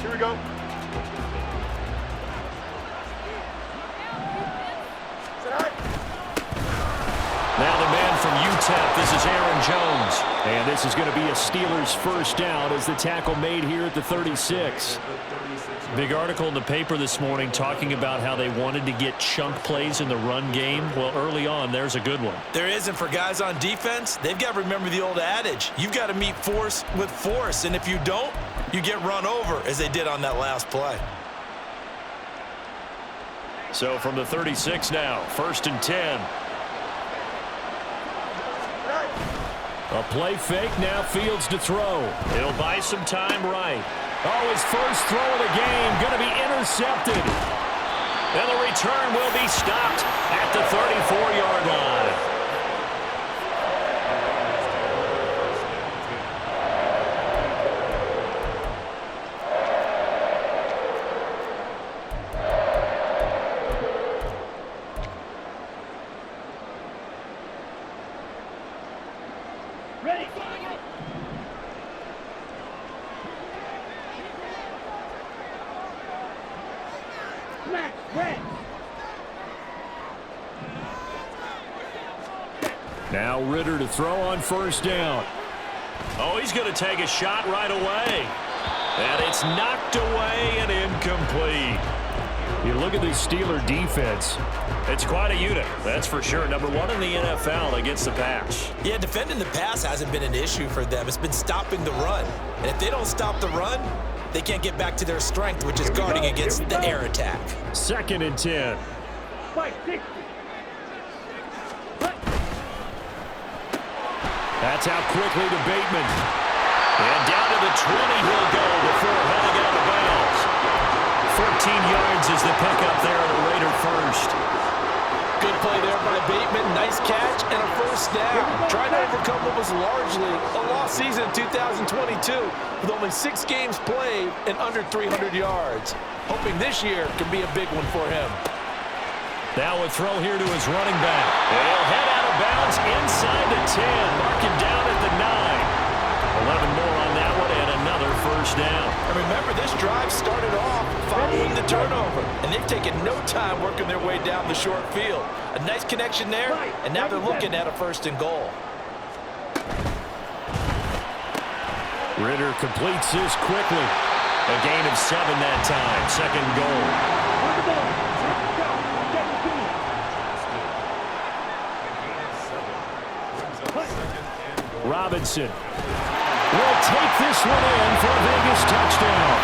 Here we go. Now the man from UTEP, this is Aaron Jones. And this is going to be a Steelers first down as the tackle made here at the 36. Big article in the paper this morning talking about how they wanted to get chunk plays in the run game. Well, early on, there's a good one. There is, and for guys on defense, they've got to remember the old adage. You've got to meet force with force, and if you don't, you get run over, as they did on that last play. So from the 36 now, 1st and 10. A play fake, now Fields to throw. He'll buy some time right. Oh, his first throw of the game, going to be intercepted. And the return will be stopped at the 34-yard line. Now Ritter to throw on 1st down. Oh, he's going to take a shot right away. And it's knocked away and incomplete. You look at this Steeler defense. It's quite a unit, that's for sure. Number 1 in the NFL against the pass. Yeah, defending the pass hasn't been an issue for them. It's been stopping the run. And if they don't stop the run, they can't get back to their strength, which is guarding against the air attack. 2nd and 10. That's out quickly to Bateman. And down to the 20 he'll go before heading out of bounds. 14 yards is the pickup there at a Raider first. Good play there by Bateman. Nice catch and a first down. Trying to overcome what was largely a lost season in 2022 with only 6 games played and under 300 yards. Hoping this year can be a big one for him. Now a throw here to his running back. And he'll head out of bounds inside the 10. Mark him down at the 9. 11 more on that one and another first down. And remember, this drive started off following the turnover. And they've taken no time working their way down the short field. A nice connection there, and now they're looking at a 1st and goal. Ritter completes this quickly. A gain of 7 that time. 2nd goal. Robinson will take this one in for a Vegas touchdown.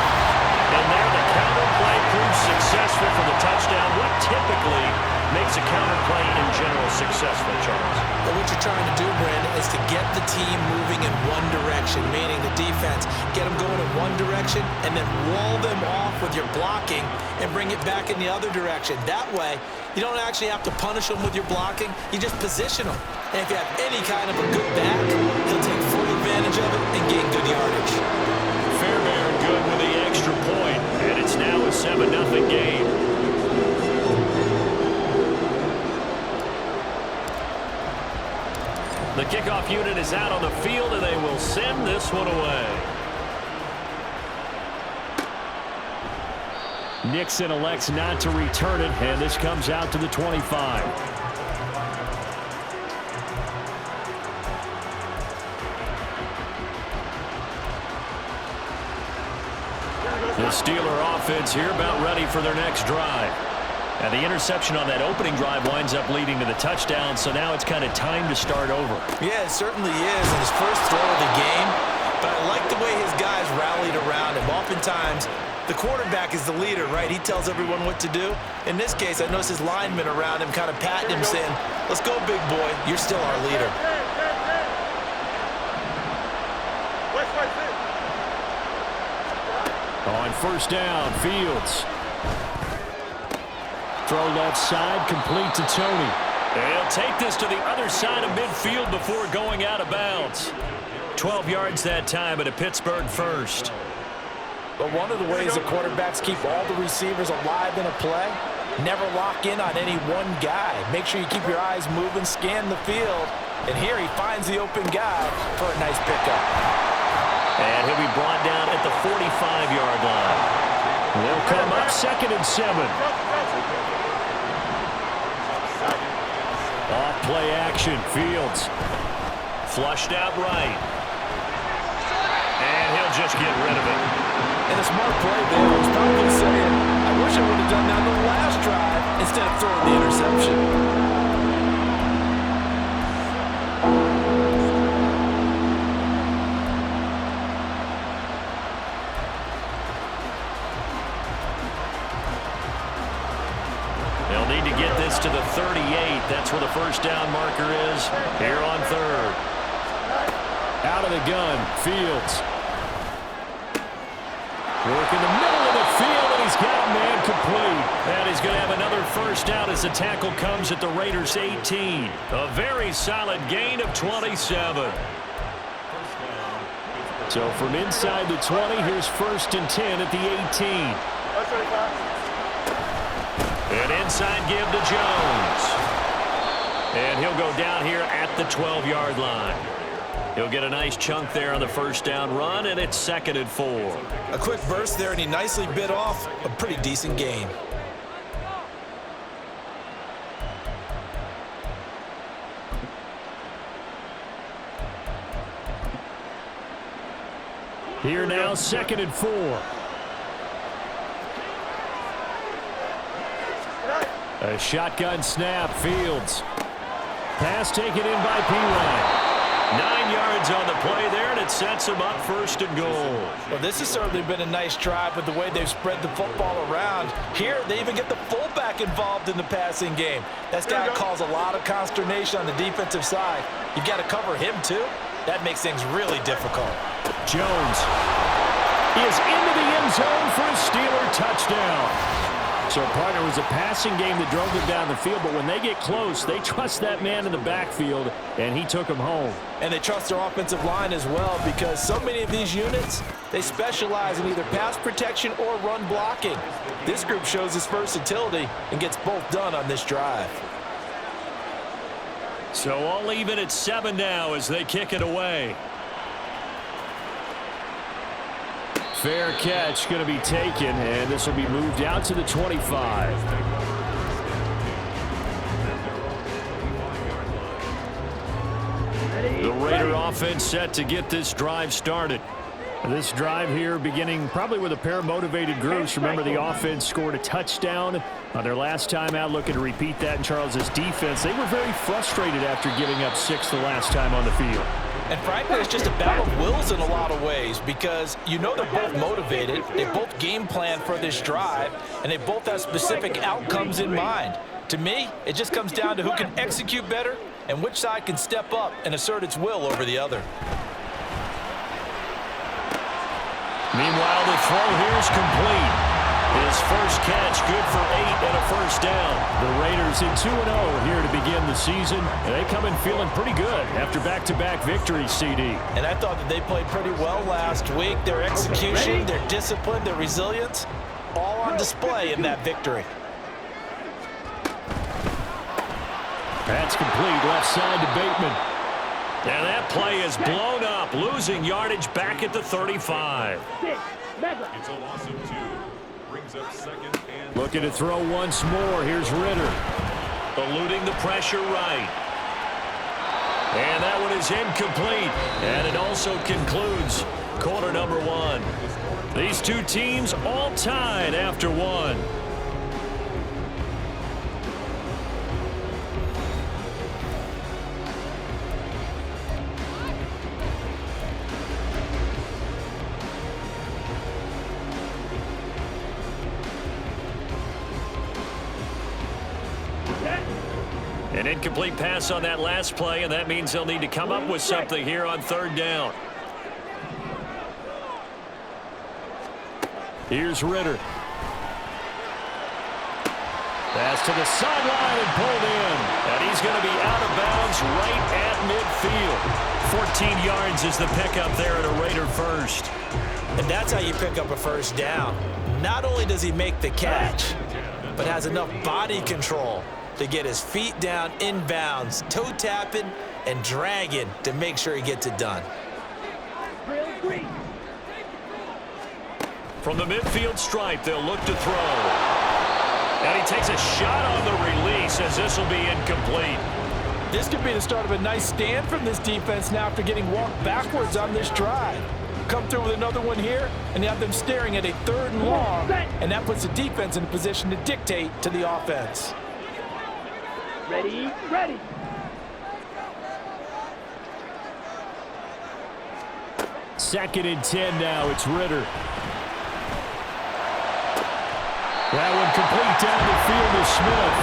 And there the counter play proves successful for the touchdown. What typically makes a counter play in general successful, Charles? Well, what you're trying to do, Brandon, is to get the team moving in one direction, meaning the defense, get them going in one direction and then wall them off with your blocking and bring it back in the other direction. That way, you don't actually have to punish them with your blocking. You just position them. And if you have any kind of a good back, he'll take full advantage of it and gain good yardage. Fairbairn good with the extra point, and it's now a 7-0 game. The kickoff unit is out on the field, and they will send this one away. Nixon elects not to return it, and this comes out to the 25. The Steeler offense here about ready for their next drive. And the interception on that opening drive winds up leading to the touchdown, so now it's kind of time to start over. Yeah, it certainly is in his first throw of the game. But I like the way his guys rallied around him. Oftentimes, the quarterback is the leader, right? He tells everyone what to do. In this case, I noticed his linemen around him kind of patting him, saying, "Let's go, big boy. You're still our leader." On 1st down, Fields. Throw left side, complete to Tony. They'll take this to the other side of midfield before going out of bounds. 12 yards that time at a Pittsburgh first. But one of the ways the quarterbacks keep all the receivers alive in a play, never lock in on any one guy. Make sure you keep your eyes moving, scan the field. And here he finds the open guy for a nice pickup. And he'll be brought down at the 45-yard line. up 2nd and 7. Off play action. Fields. Flushed out right. And he'll just get rid of it. And a smart play there. He's probably saying, I wish I would have done that on the last drive instead of throwing the interception. They'll need to get this to the 38. That's where the first down marker is here on 3rd. Out of the gun, Fields. Work in the middle of the field, and he's got a man complete. And he's going to have another first down as the tackle comes at the Raiders' 18. A very solid gain of 27. So from inside the 20, here's 1st and 10 at the 18. An inside give to Jones. And he'll go down here at the 12-yard line. He'll get a nice chunk there on the first down run, and it's 2nd and 4. A quick burst there, and he nicely bit off a pretty decent gain. Here now, 2nd and 4. A shotgun snap, Fields. Pass taken in by P-Ryan. 9 yards on the play there, and it sets him up 1st and goal. Well, this has certainly been a nice drive with the way they've spread the football around. Here, they even get the fullback involved in the passing game. That's got to cause a lot of consternation on the defensive side. You've got to cover him, too. That makes things really difficult. Jones is into the end zone for a Steeler touchdown. So, partner, it was a passing game that drove them down the field, but when they get close, they trust that man in the backfield, and he took them home. And they trust their offensive line as well, because so many of these units, they specialize in either pass protection or run blocking. This group shows its versatility and gets both done on this drive. So all even at 7 now as they kick it away. Fair catch going to be taken, and this will be moved out to the 25. The Raider offense set to get this drive started. This drive here beginning probably with a pair of motivated groups. Remember, the offense scored a touchdown on their last time out, looking to repeat that in Charles's defense. They were very frustrated after giving up 6 the last time on the field. And frankly, it's just a battle of wills in a lot of ways, because you know they're both motivated, they both game plan for this drive, and they both have specific outcomes in mind. To me, it just comes down to who can execute better and which side can step up and assert its will over the other. Meanwhile, the throw here is complete. His first catch, good for 8 and a first down. The Raiders in 2-0 here to begin the season. And they come in feeling pretty good after back-to-back victories, CD. And I thought that they played pretty well last week. Their execution, their discipline, their resilience, all on display in that victory. That's complete, left side to Bateman. And that play is blown up, losing yardage back at the 35. It's a loss of 2. Brings up 2nd and... Looking to throw once more. Here's Ritter. Eluding the pressure right. And that one is incomplete. And it also concludes quarter number 1. These two teams all tied after 1. An incomplete pass on that last play, and that means they'll need to come up with something here on 3rd down. Here's Ritter. Pass to the sideline and pulled in. And he's going to be out of bounds right at midfield. 14 yards is the pickup there at a Raider first. And that's how you pick up a first down. Not only does he make the catch, but has enough body control to get his feet down inbounds, toe tapping and dragging to make sure he gets it done. From the midfield stripe, they'll look to throw. And he takes a shot on the release as this will be incomplete. This could be the start of a nice stand from this defense now after getting walked backwards on this drive. Come through with another one here, and you have them staring at a 3rd and long, and that puts the defense in a position to dictate to the offense. Ready, ready. Second and 10 now. It's Ritter. That one complete down the field to Smith.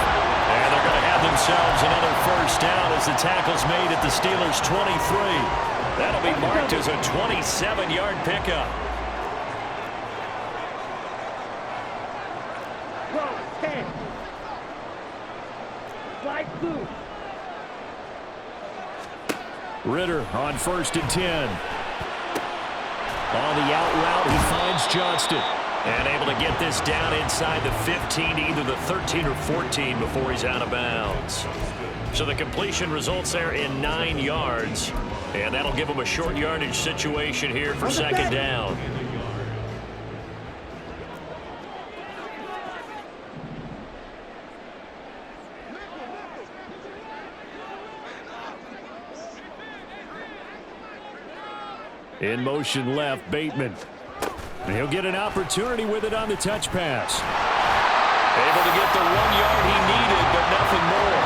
And they're going to have themselves another first down as the tackle's made at the Steelers' 23. That'll be marked as a 27-yard pickup. Roll, 10. Slide through. Ritter on 1st and 10. On the out route, he finds Johnston. And able to get this down inside the 15, either the 13 or 14 before he's out of bounds. So the completion results there in 9 yards. And that'll give him a short yardage situation here for 2nd down. In motion left, Bateman. And he'll get an opportunity with it on the touch pass. Able to get the 1 yard he needed, but nothing more.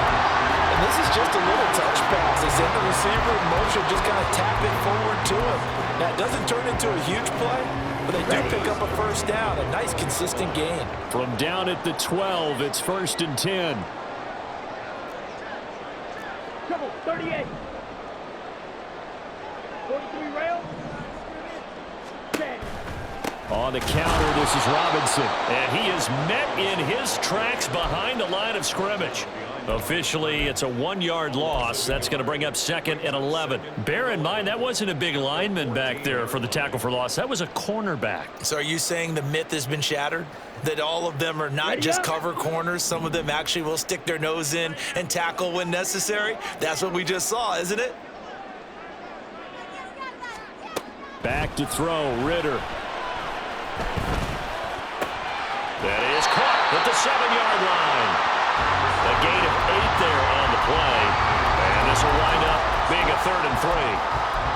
And this is just a little touch pass. They send the receiver in motion, just kind of tap it forward to him. Now, it doesn't turn into a huge play, but they do pick up a first down, a nice consistent gain. From down at the 12, it's 1st and 10. Trouble, 38. 43 rail. 10. On the counter, this is Robinson. And he is met in his tracks behind the line of scrimmage. Officially, it's a 1-yard loss. That's going to bring up 2nd and 11. Bear in mind, that wasn't a big lineman back there for the tackle for loss. That was a cornerback. So are you saying the myth has been shattered? That all of them are not just cover corners? Some of them actually will stick their nose in and tackle when necessary? That's what we just saw, isn't it? Back to throw, Ritter. That is caught at the 7-yard line. A gain of 8 there on the play. And this will wind up being a 3rd and 3.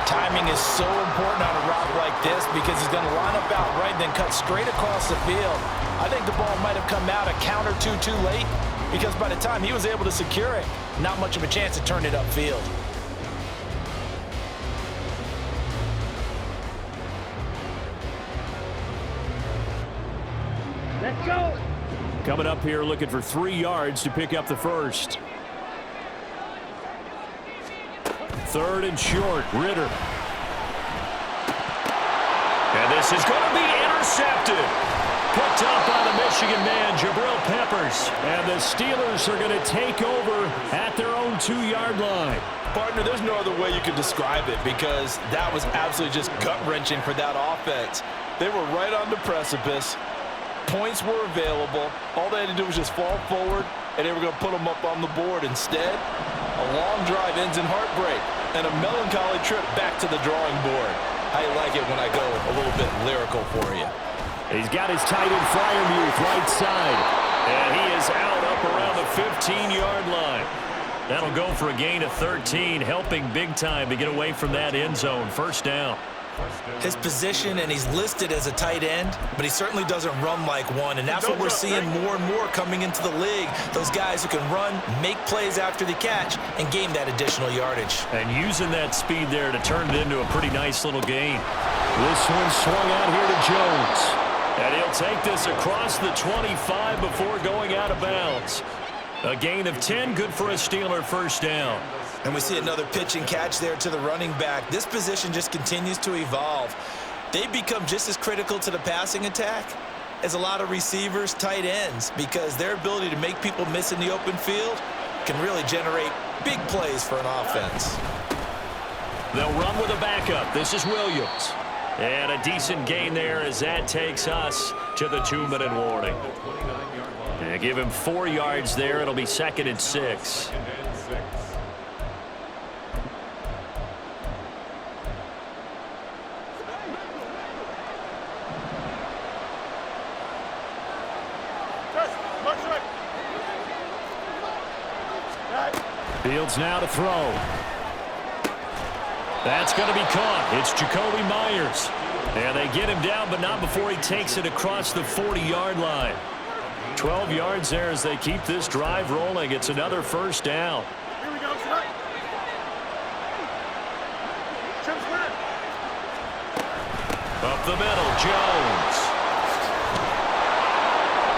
Timing is so important on a route like this because he's going to line up out right and then cut straight across the field. I think the ball might have come out a count or two too late because by the time he was able to secure it, not much of a chance to turn it upfield. Let's go. Coming up here looking for 3 yards to pick up the first. 3rd and short, Ritter. And this is going to be intercepted. Picked up by the Michigan man, Jabril Peppers. And the Steelers are going to take over at their own 2-yard line. Partner, there's no other way you could describe it because that was absolutely just gut-wrenching for that offense. They were right on the precipice. Points were available. All they had to do was just fall forward, and they were going to put them up on the board. Instead, a long drive ends in heartbreak and a melancholy trip back to the drawing board. I like it when I go a little bit lyrical for you. He's got his tight end Fryermuth right side. And he is out up around the 15-yard line. That'll go for a gain of 13, helping big time to get away from that end zone. 1st down. His position, and he's listed as a tight end, but he certainly doesn't run like one, and that's what we're seeing more and more coming into the league. Those guys who can run, make plays after the catch, and gain that additional yardage. And using that speed there to turn it into a pretty nice little gain. This one swung out here to Jones. And he'll take this across the 25 before going out of bounds. A gain of 10, good for a Steeler 1st down. And we see another pitch and catch there to the running back. This position just continues to evolve. They become just as critical to the passing attack as a lot of receivers, tight ends, because their ability to make people miss in the open field can really generate big plays for an offense. They'll run with a backup. This is Williams. And a decent gain there as that takes us to the 2-minute warning. And give him 4 yards there. It'll be 2nd and 6. Fields now to throw. That's going to be caught. It's Jacoby Myers. And they get him down, but not before he takes it across the 40-yard line. 12 yards there as they keep this drive rolling. It's another first down. Here we go, tonight. Up the middle, Jones.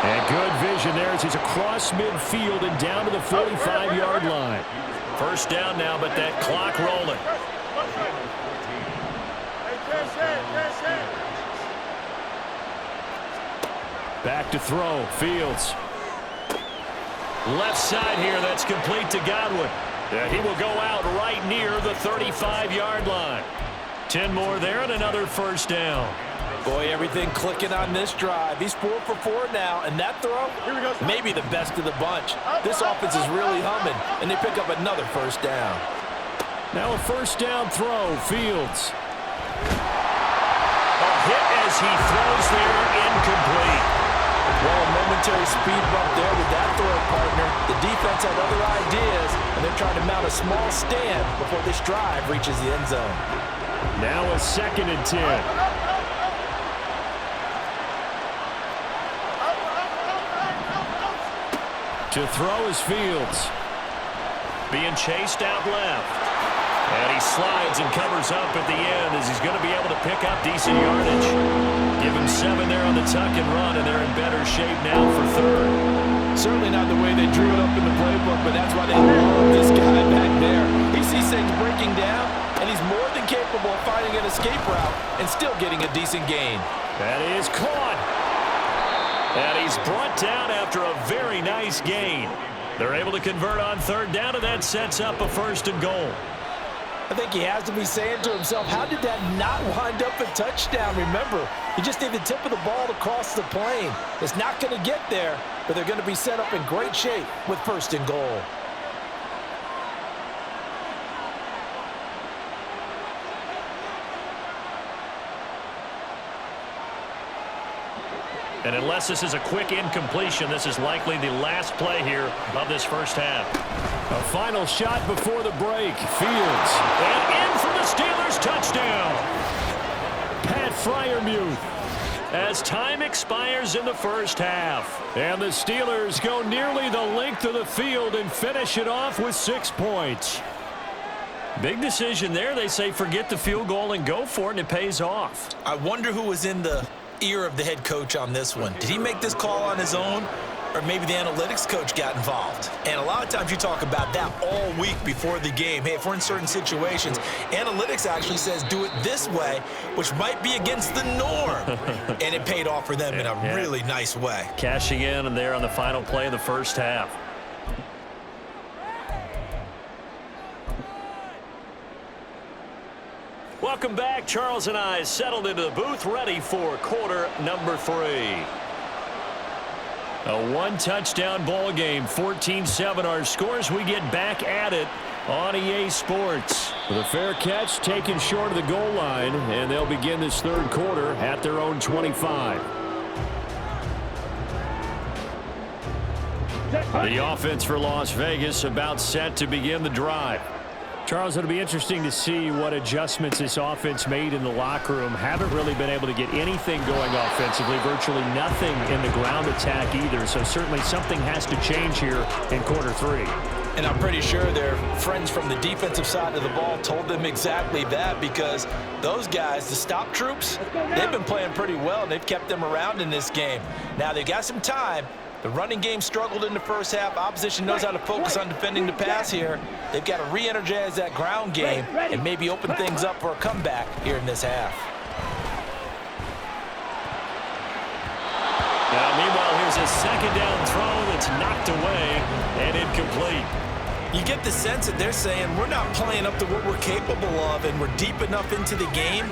And good vision there as he's across midfield and down to the 45-yard line. First down now, but that clock rolling. Back to throw, Fields. Left side here, that's complete to Godwin. He will go out right near the 35-yard line. 10 more there and another first down. Boy, everything clicking on this drive. He's 4 for 4 now, and that throw, maybe the best of the bunch. This offense is really humming, and they pick up another first down. Now a first down throw, Fields. A hit as he throws there, incomplete. Well, a momentary speed bump there with that throw, partner. The defense had other ideas, and they're trying to mount a small stand before this drive reaches the end zone. Now a 2nd and 10. To throw is Fields. Being chased out left. And he slides and covers up at the end as he's going to be able to pick up decent yardage. Give him 7 there on the tuck and run, and they're in better shape now for 3rd. Certainly not the way they drew it up in the playbook, but that's why they love this guy back there. He sees things breaking down, and he's more than capable of finding an escape route and still getting a decent gain. That is caught. And he's brought down after a very nice gain. They're able to convert on 3rd down, and that sets up a 1st and goal. I think he has to be saying to himself, how did that not wind up a touchdown? Remember, you just need the tip of the ball to cross the plane. It's not going to get there, but they're going to be set up in great shape with 1st and goal. And unless this is a quick incompletion, this is likely the last play here of this first half. A final shot before the break. Fields. And in for the Steelers touchdown. Pat Freiermuth. As time expires in the first half. And the Steelers go nearly the length of the field and finish it off with 6 points. Big decision there. They say forget the field goal and go for it, and it pays off. I wonder who was in the ear of the head coach on this one. Did he make this call on his own, or maybe the analytics coach got involved? And a lot of times you talk about that all week before the game. Hey, if we're in certain situations, analytics actually says do it this way, which might be against the norm. And it paid off for them in a really nice way. Cashing in and there on the final play of the first half. Welcome back. Charles and I settled into the booth, ready for quarter number 3. A one-touchdown ball game, 14-7 our scores. We get back at it on EA Sports. With a fair catch taken short of the goal line, and they'll begin this 3rd quarter at their own 25. The offense for Las Vegas about set to begin the drive. Charles, it'll be interesting to see what adjustments this offense made in the locker room. Haven't really been able to get anything going offensively, virtually nothing in the ground attack either. So certainly something has to change here in quarter 3. And I'm pretty sure their friends from the defensive side of the ball told them exactly that, because those guys, the stop troops, they've been playing pretty well, and they've kept them around in this game. Now they've got some time. The running game struggled in the first half. Opposition knows how to focus on defending the pass here. They've got to re-energize that ground game and maybe open things up for a comeback here in this half. Now, meanwhile, here's a 2nd down throw that's knocked away and incomplete. You get the sense that they're saying we're not playing up to what we're capable of, and we're deep enough into the game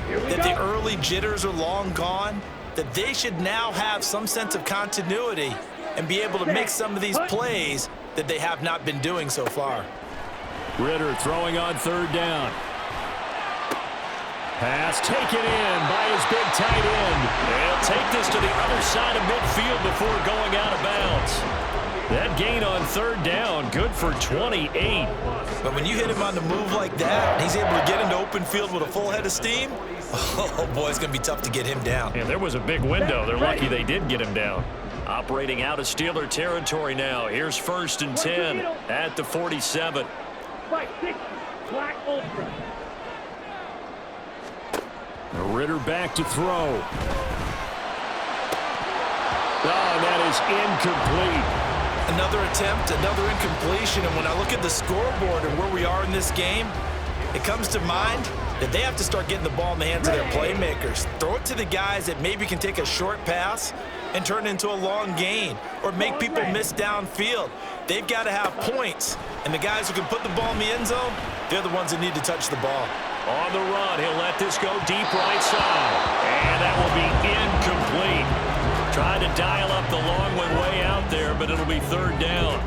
that the early jitters are long gone, that they should now have some sense of continuity and be able to make some of these plays that they have not been doing so far. Ritter throwing on 3rd down. Pass taken in by his big tight end. They'll take this to the other side of midfield before going out of bounds. That gain on third down, good for 28. But when you hit him on the move like that, and he's able to get into open field with a full head of steam, oh boy, it's going to be tough to get him down. And there was a big window. They're lucky they did get him down. Operating out of Steeler territory now. Here's 1st and 10 at the 47. Fight 60, black ultra. Ritter back to throw. Oh, that is incomplete. Another attempt, another incompletion, and when I look at the scoreboard and where we are in this game, it comes to mind that they have to start getting the ball in the hands of their playmakers. Throw it to the guys that maybe can take a short pass and turn it into a long gain or make people miss downfield. They've got to have points, and the guys who can put the ball in the end zone, they're the ones that need to touch the ball. On the run, he'll let this go deep right side, and that will be incomplete. Tried to dial up the long one way out there, but it'll be 3rd down.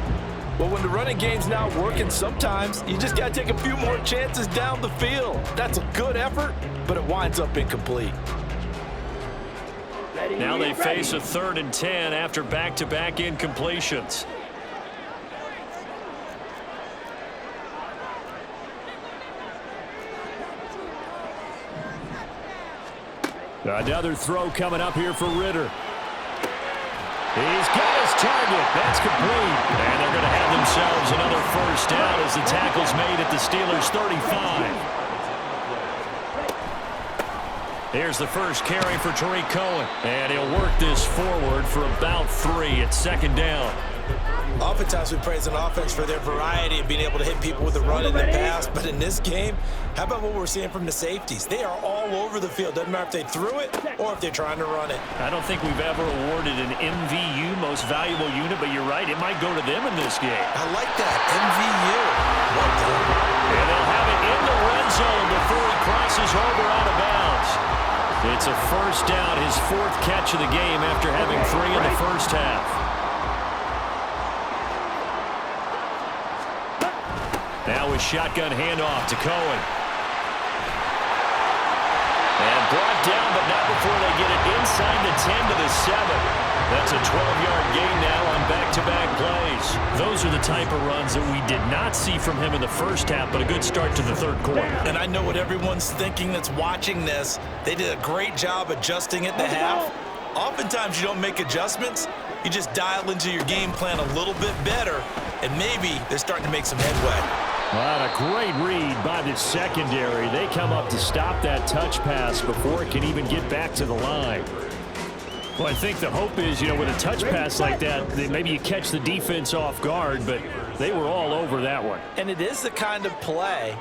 Well, when the running game's not working, sometimes you just got to take a few more chances down the field. That's a good effort, but it winds up incomplete. Now they face a 3rd and 10 after back-to-back incompletions. Another throw coming up here for Ritter. He's got his target. That's complete. And they're going to have themselves another 1st down as the tackle's made at the Steelers' 35. Here's the first carry for Tariq Cohen. And he'll work this forward for about 3 at 2nd down. Oftentimes we praise an offense for their variety of being able to hit people with the run and the pass. But in this game, how about what we're seeing from the safeties? They are all over the field. Doesn't matter if they threw it or if they're trying to run it. I don't think we've ever awarded an MVU, most valuable unit, but you're right, it might go to them in this game. I like that, MVU. Well done. And they'll have it in the red zone before he crosses over out of bounds. It's a 1st down, his 4th catch of the game after having 3 in the first half. Now a shotgun handoff to Cohen. And brought down, but not before they get it inside the 10 to the 7. That's a 12-yard gain now on back-to-back plays. Those are the type of runs that we did not see from him in the first half, but a good start to the 3rd quarter. And I know what everyone's thinking that's watching this. They did a great job adjusting at the half. Oftentimes you don't make adjustments. You just dial into your game plan a little bit better, and maybe they're starting to make some headway. Well, a great read by the secondary. They come up to stop that touch pass before it can even get back to the line. Well, I think the hope is, with a touch pass like that, maybe you catch the defense off guard, but they were all over that one. And it is the kind of play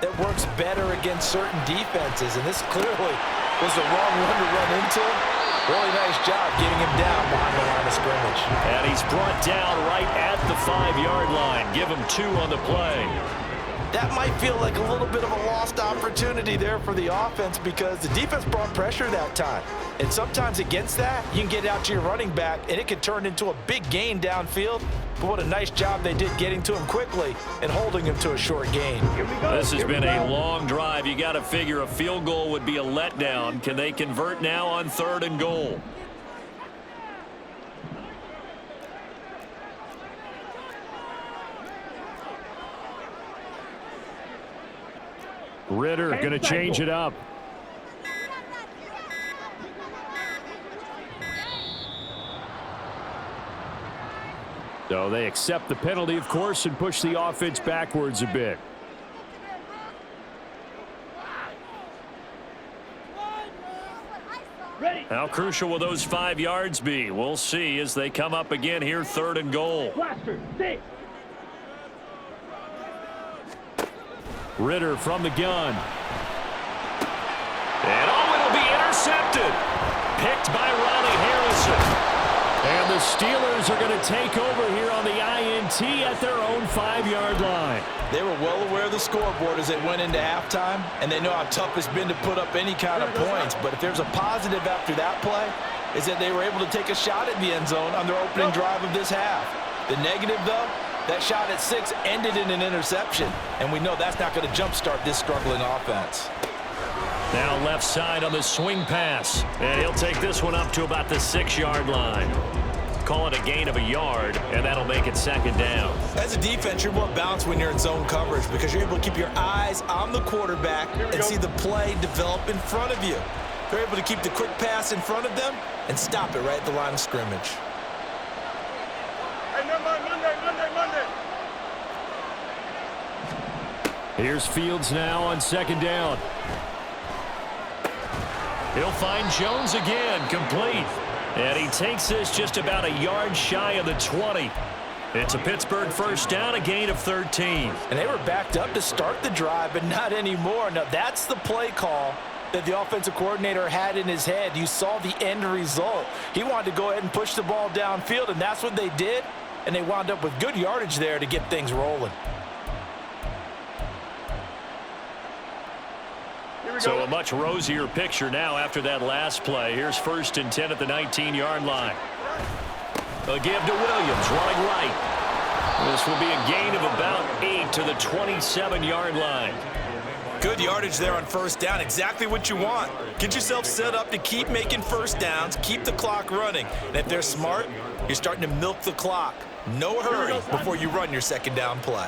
that works better against certain defenses, and this clearly was the wrong one to run into. Really nice job getting him down behind the line of scrimmage. And he's brought down right at the 5-yard line. Give him 2 on the play. That might feel like a little bit of a lost opportunity there for the offense because the defense brought pressure that time. And sometimes against that, you can get out to your running back, and it can turn into a big gain downfield. But what a nice job they did getting to him quickly and holding him to a short gain. This has been a long drive. You got to figure a field goal would be a letdown. Can they convert now on 3rd and goal? Ritter going to change it up. So they accept the penalty, of course, and push the offense backwards a bit. Ready. How crucial will those 5 yards be? We'll see as they come up again here, 3rd and goal. Blaster, 6. Ritter from the gun. And it'll be intercepted. Picked by Ronnie Harrison. And the Steelers are going to take over here on the INT at their own 5-yard line. They were well aware of the scoreboard as they went into halftime, and they know how tough it's been to put up any kind of points. But if there's a positive after that play, is that they were able to take a shot at the end zone on their opening drive of this half. The negative, though, that shot at 6 ended in an interception, and we know that's not going to jumpstart this struggling offense. Now left side on the swing pass, and he'll take this one up to about the 6-yard line. call it a gain of a yard, and that'll make it second down. As a defense, you're more balanced when you're in zone coverage because you're able to keep your eyes on the quarterback and see the play develop in front of you. You're able to keep the quick pass in front of them and stop it right at the line of scrimmage. Hey, Monday. Here's Fields now on second down. He'll find Jones again, complete. And he takes this just about a yard shy of the 20. It's a Pittsburgh first down, a gain of 13. And they were backed up to start the drive, but not anymore. Now, that's the play call that the offensive coordinator had in his head. You saw the end result. He wanted to go ahead and push the ball downfield, and that's what they did. And they wound up with good yardage there to get things rolling. So a much rosier picture now after that last play. Here's 1st and 10 at the 19-yard line. A give to Williams, running right. This will be a gain of about 8 to the 27-yard line. Good yardage there on first down. Exactly what you want. Get yourself set up to keep making first downs, keep the clock running. And if they're smart, you're starting to milk the clock. No hurry before you run your second down play.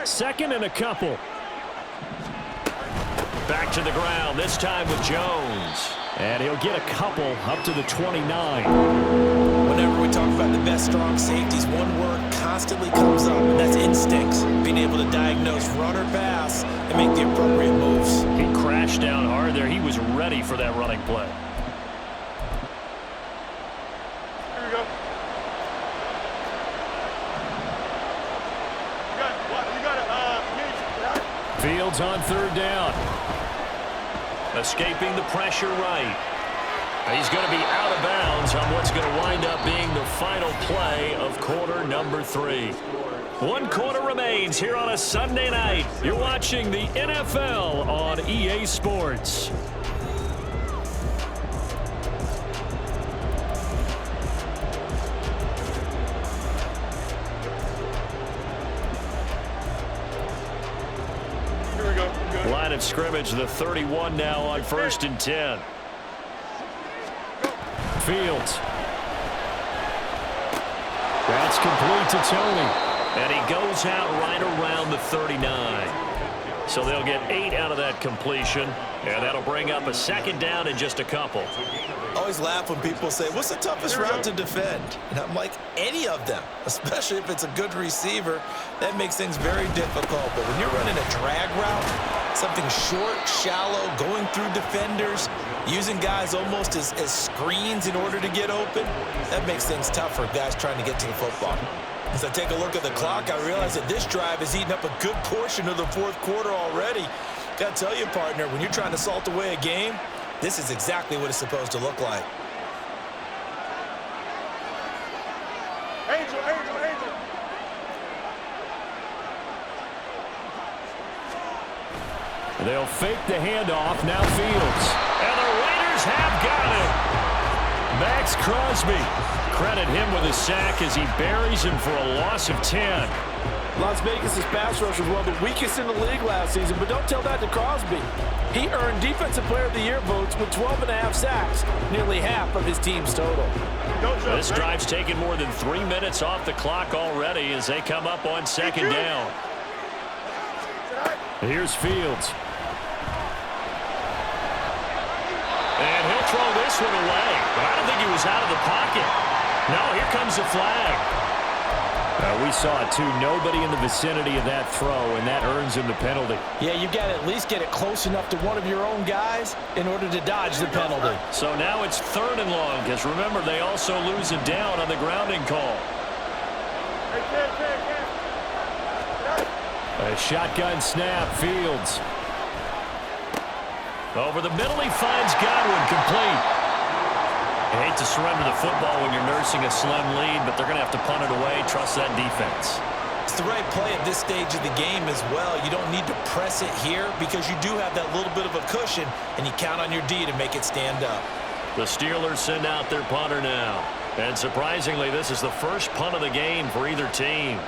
Second and a couple. Back to the ground, this time with Jones. And he'll get a couple up to the 29. Whenever we talk about the best strong safeties, one word constantly comes up, and that's instincts. Being able to diagnose run or pass and make the appropriate moves. He crashed down hard there. He was ready for that running play. Here we go. You got it. Fields on third down. Escaping the pressure right. He's going to be out of bounds on what's going to wind up being the final play of quarter number 3. 1 quarter remains here on a Sunday night. You're watching the NFL on EA Sports. Line of scrimmage, the 31 now on 1st and 10. Fields. That's complete to Tony. And he goes out right around the 39. So they'll get 8 out of that completion. And that'll bring up a second down in just a couple. Always laugh when people say, what's the toughest route to defend? And I'm like, any of them, especially if it's a good receiver. That makes things very difficult. But when you're running a drag route, something short, shallow, going through defenders, using guys almost as screens in order to get open, that makes things tough for guys trying to get to the football. As I take a look at the clock, I realize that this drive has eaten up a good portion of the fourth quarter already. Got to tell you, partner, when you're trying to salt away a game, this is exactly what it's supposed to look like. Angel. They'll fake the handoff. Now Fields. And the Raiders have got it. Max Crosby. Credit him with a sack as he buries him for a loss of 10. Las Vegas' pass rush was one of the weakest in the league last season, but don't tell that to Crosby. He earned Defensive Player of the Year votes with 12.5 sacks, nearly half of his team's total. This drive's taken more than 3 minutes off the clock already as they come up on second down. Here's Fields. And he'll throw this one away, but I don't think he was out of the pocket. No, here comes the flag. We saw it, too. Nobody in the vicinity of that throw, and that earns him the penalty. Yeah, you got to at least get it close enough to one of your own guys in order to dodge the penalty. So now it's 3rd and long, because remember, they also lose a down on the grounding call. A shotgun snap, Fields. Over the middle, he finds Godwin, complete. I hate to surrender the football when you're nursing a slim lead, but they're going to have to punt it away. Trust that defense. It's the right play at this stage of the game as well. You don't need to press it here because you do have that little bit of a cushion, and you count on your D to make it stand up. The Steelers send out their punter now. And surprisingly, this is the first punt of the game for either team.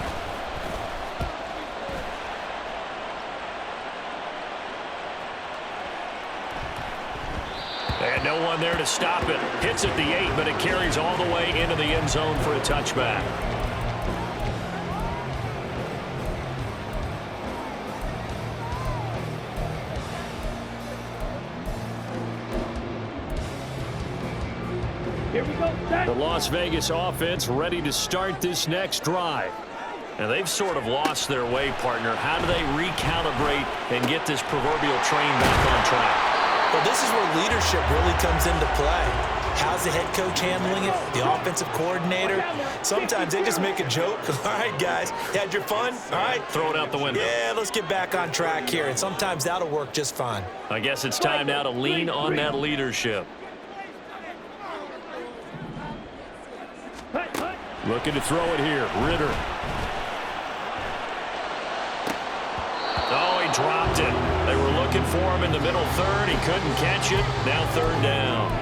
And no one there to to stop it. Hits at the 8, but it carries all the way into the end zone for a touchback. Here we go. The Las Vegas offense ready to start this next drive. And they've sort of lost their way, partner. How do they recalibrate and get this proverbial train back on track? Well, this is where leadership really comes into play. How's the head coach handling it? The offensive coordinator? Sometimes they just make a joke. All right, guys, had your fun? All right. Throw it out the window. Yeah, let's get back on track here. And sometimes that'll work just fine. I guess it's time now to lean on that leadership. Looking to throw it here. Ritter. Oh, he dropped it. They were looking for him in the middle third. He couldn't catch it. Now third down.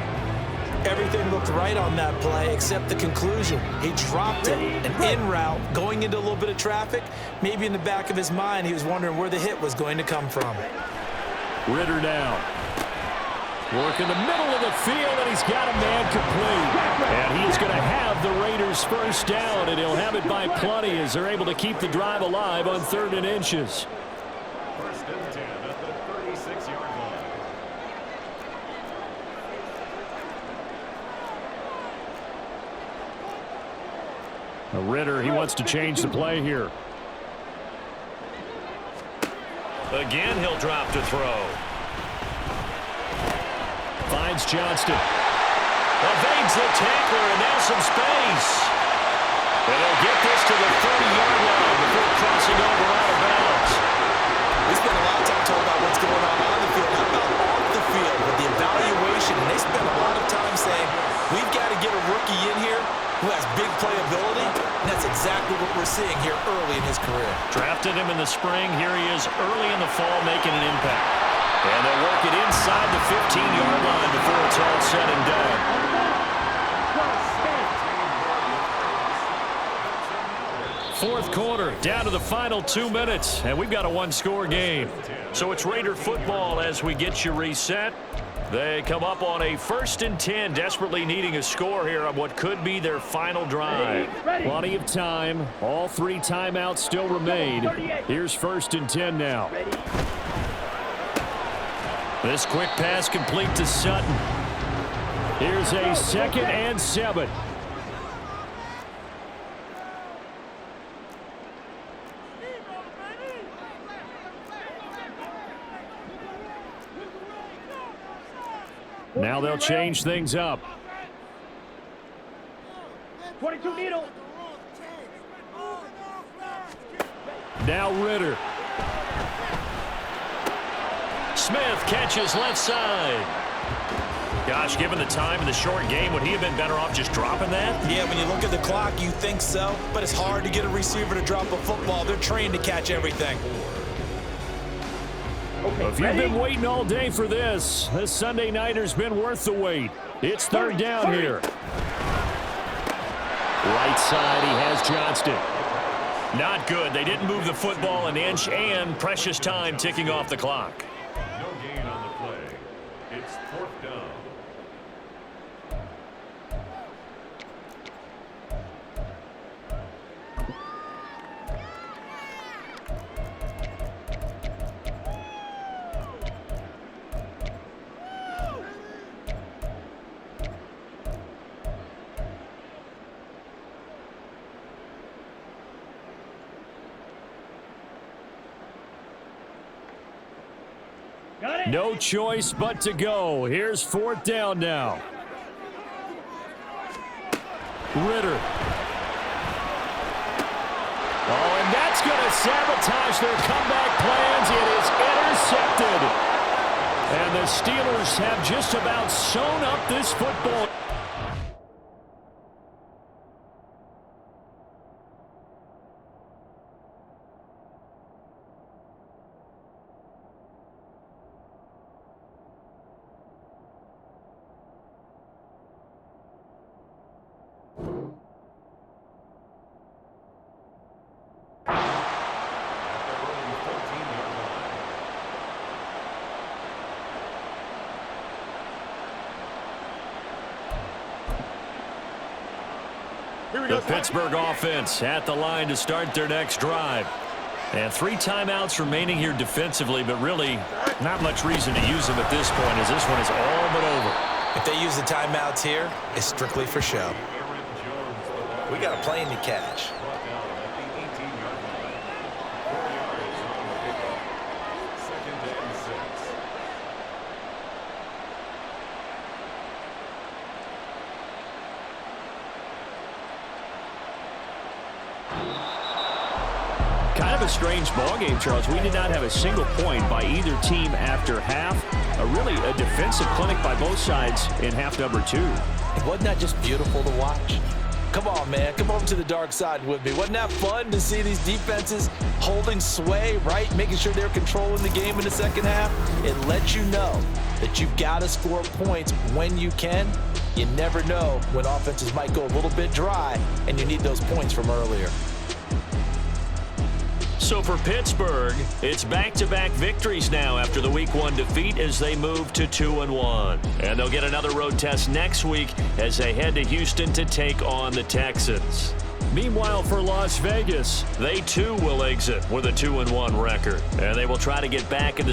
Everything looked right on that play except the conclusion. He dropped it, an in route, going into a little bit of traffic. Maybe in the back of his mind, he was wondering where the hit was going to come from. Ritter down. Work in the middle of the field, and he's got a man complete. And he's going to have the Raiders first down, and he'll have it by plenty as they're able to keep the drive alive on 3rd and inches. First and 10 at the 36-yard line. Ritter, he wants to change the play here. Again, he'll drop to throw. Finds Johnston. Evades the tackler, and now some space. And they'll get this to the 30-yard line before crossing over out of bounds. We spent a lot of time talking about what's going on the field. How about off the field with the evaluation? And they spent a lot of time saying, we've got to get a rookie in here who has big playability. And that's exactly what we're seeing here early in his career. Drafted him in the spring. Here he is early in the fall making an impact. And they'll work it inside the 15-yard line before it's all said and done. Fourth quarter, down to the final 2 minutes, and we've got a one-score game. So it's Raider football as we get you reset. They come up on a 1st and 10, desperately needing a score here on what could be their final drive. Plenty of time. All 3 timeouts still remain. Here's 1st and 10 now. This quick pass complete to Sutton. Here's a 2nd and 7. Now they'll change things up. 22 needle. Now Ritter. Smith catches left side. Gosh, given the time in the short game, would he have been better off just dropping that? Yeah, when you look at the clock, you think so. But it's hard to get a receiver to drop a football. They're trained to catch everything. If you've been waiting all day for this Sunday nighter's been worth the wait. It's 3rd down here. Right side, he has Johnston. Not good. They didn't move the football an inch, and precious time ticking off the clock. No gain on the play. It's 4th down. No choice but to go. Here's 4th down now. Ritter. Oh, and that's going to sabotage their comeback plans. It is intercepted. And the Steelers have just about sewn up this football. Here we The go. Pittsburgh offense at the line to start their next drive. And 3 timeouts remaining here defensively, but really not much reason to use them at this point as this one is all but over. If they use the timeouts here, it's strictly for show. We got a plane to catch. Kind of a strange ballgame, Charles. We did not have a single point by either team after half. Really a defensive clinic by both sides in half number 2. Wasn't that just beautiful to watch? Come on, man. Come over to the dark side with me. Wasn't that fun to see these defenses holding sway, right? Making sure they're controlling the game in the second half? It lets you know that you've got to score points when you can. You never know when offenses might go a little bit dry, and you need those points from earlier. So for Pittsburgh, it's back-to-back victories now after the Week 1 defeat as they move to 2-1. And they'll get another road test next week as they head to Houston to take on the Texans. Meanwhile, for Las Vegas, they too will exit with a 2-1 record. And they will try to get back into